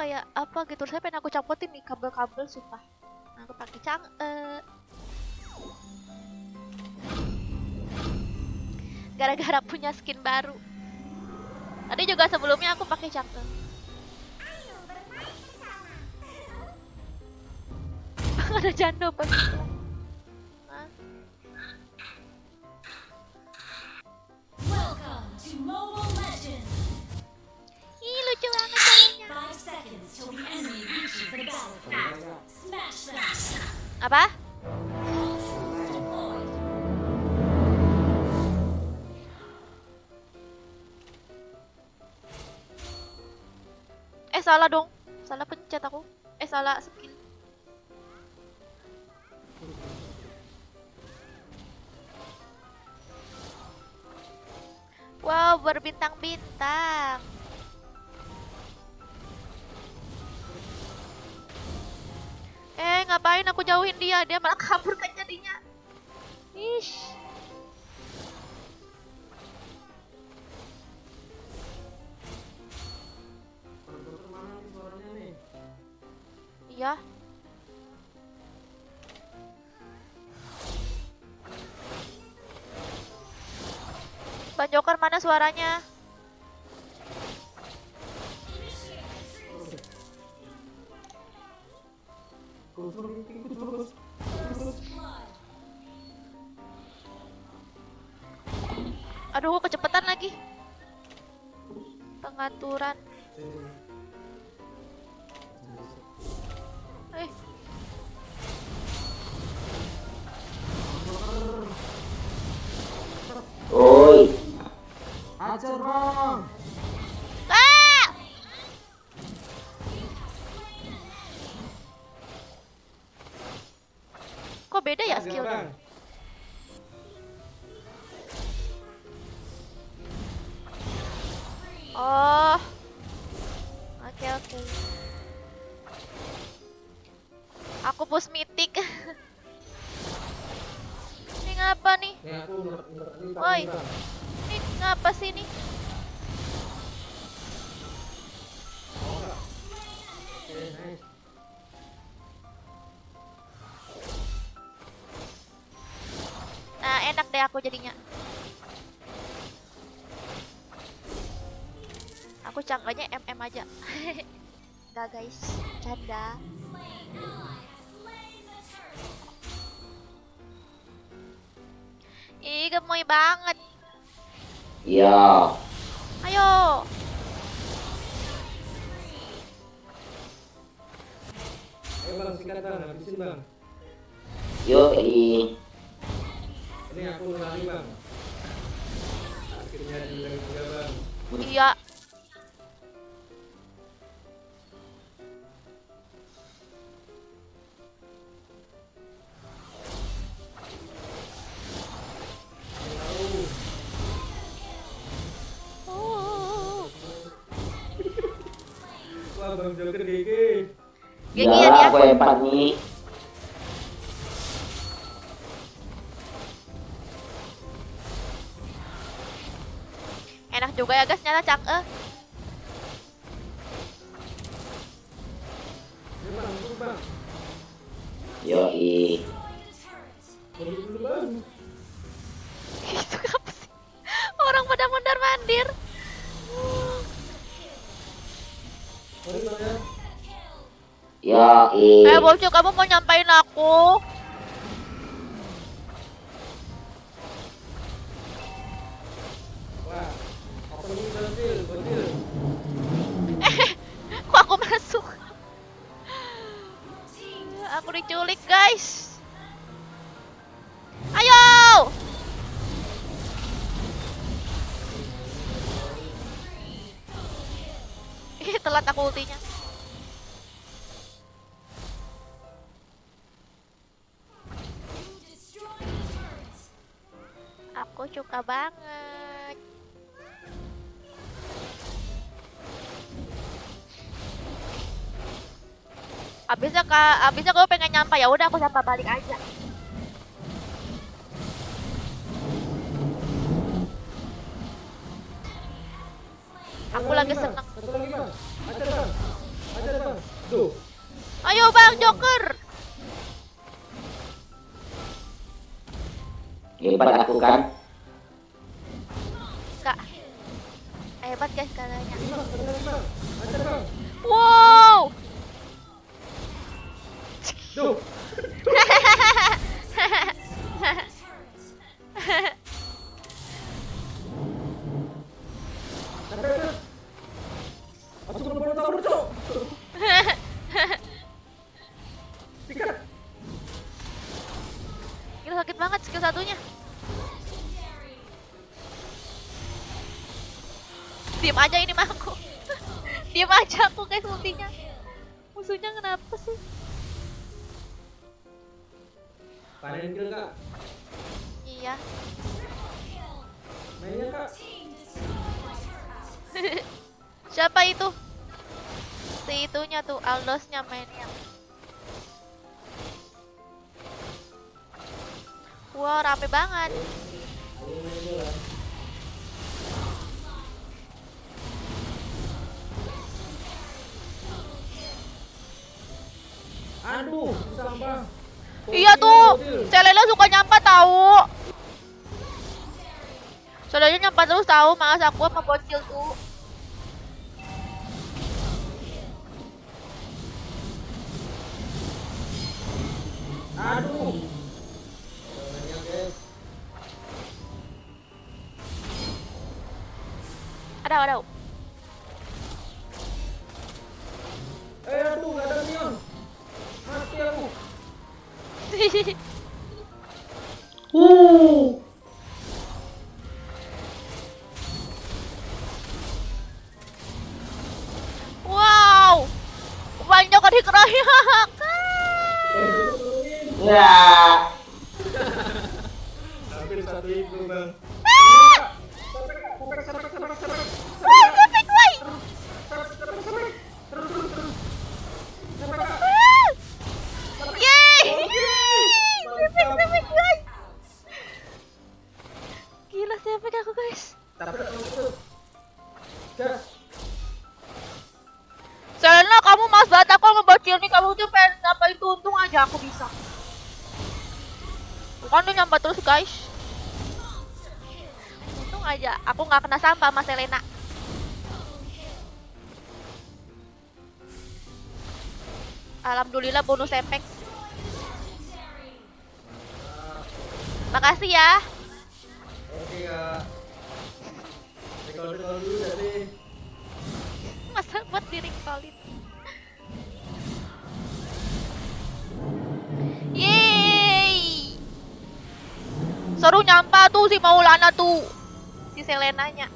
kayak apa gitu. Saya pengen aku copotin nih kabel-kabel sumpah. Nah, aku pakai gara-gara punya skin baru. Tadi juga sebelumnya aku pakai ada jando pas. Welcome to Mobile Legends. Ih, lucu banget caranya. 5 seconds till the enemy reaches the battlefield. Smash them. Apa? Deployed. Salah dong. Salah pencet aku. Salah skill. Wow, berbintang-bintang. Ngapain aku jauhin dia? Dia malah kabur kan jadinya. Ish. Iya. Bang Joker mana suaranya? Aduh, kecepatan lagi. Pengaturan. Oi. Ajar bang. Kok beda ya skillnya? Oh. Oke. Aku push mythic. Ini ngapa nih? Woi. Ini ngapa sih ini? Nah, enak deh aku jadinya. Aku cangkanya MM aja. Enggak guys, canda. Ih, gemoy banget. Iya. Ayo. Ayo bang, sikat bang, habisin bang. Yoi. Ini aku lari bang. Akhirnya dibilang juga bang. Iya. Wah bang Joker GG. GG ya dia. Aku hebat nih. Enak juga ya guys, nyala Ini bang, tunggu bang. Yoi. Tunggu dulu bang. Itu apa sih? Orang pada mondar-mandir. Mari bang ya. Yoi. Bocil, kamu mau nyampain aku? Wah, opening bocil. Kok aku masuk? Aku diculik guys. Ayo. Telat aku ultinya. Aku suka banget. Abisnya gue pengen nyampe, ya udah aku sampah balik aja. Aku lagi seneng. Satu lagi bang. Ajar bang. Ayo bang, Joker. Hebat aku kan? Kak. Hebat guys katanya. Bang, bang. Ajar bang. Wow. Duh. Sampai. Aku belum boleh tahu cok. Sikat. Gila sakit banget skill satunya. Diam aja ini mah aku. Diam aja aku guys ultinya. Musuhnya kenapa sih? Panen kill kak. Iya. Mainnya kak. Siapa itu? Si itunya tuh, Aldosnya mainnya. Wah, rame banget. Aduh, sampah. Iya tuh, Selena suka nyampah tahu. Selena nyampah terus tahu, malas aku sama bocil tuh. Aduh. Banyak guys. Ada. Aduh, nggak ada minion. Mati aku. Wow, banyak kan dikeroyok. Enggak. Hampir satu itu bang. Woi, efek woi. Yeay. Efek guys. Gila sih efek aku guys. Gas. Selena, kamu mas banget aku sama bocil nih, kamu tuh pengen ngapain tuh, untung aja aku bisa. Bukan dia nyampe terus guys. Untung aja aku nggak kena sampah sama Selena. Alhamdulillah bonus efek. Makasih ya. Oke kak. Recall dulu jadi. Masa buat diri kalian. Yeay. Seru nyampa tuh si Maulana tuh. Si Selenanya.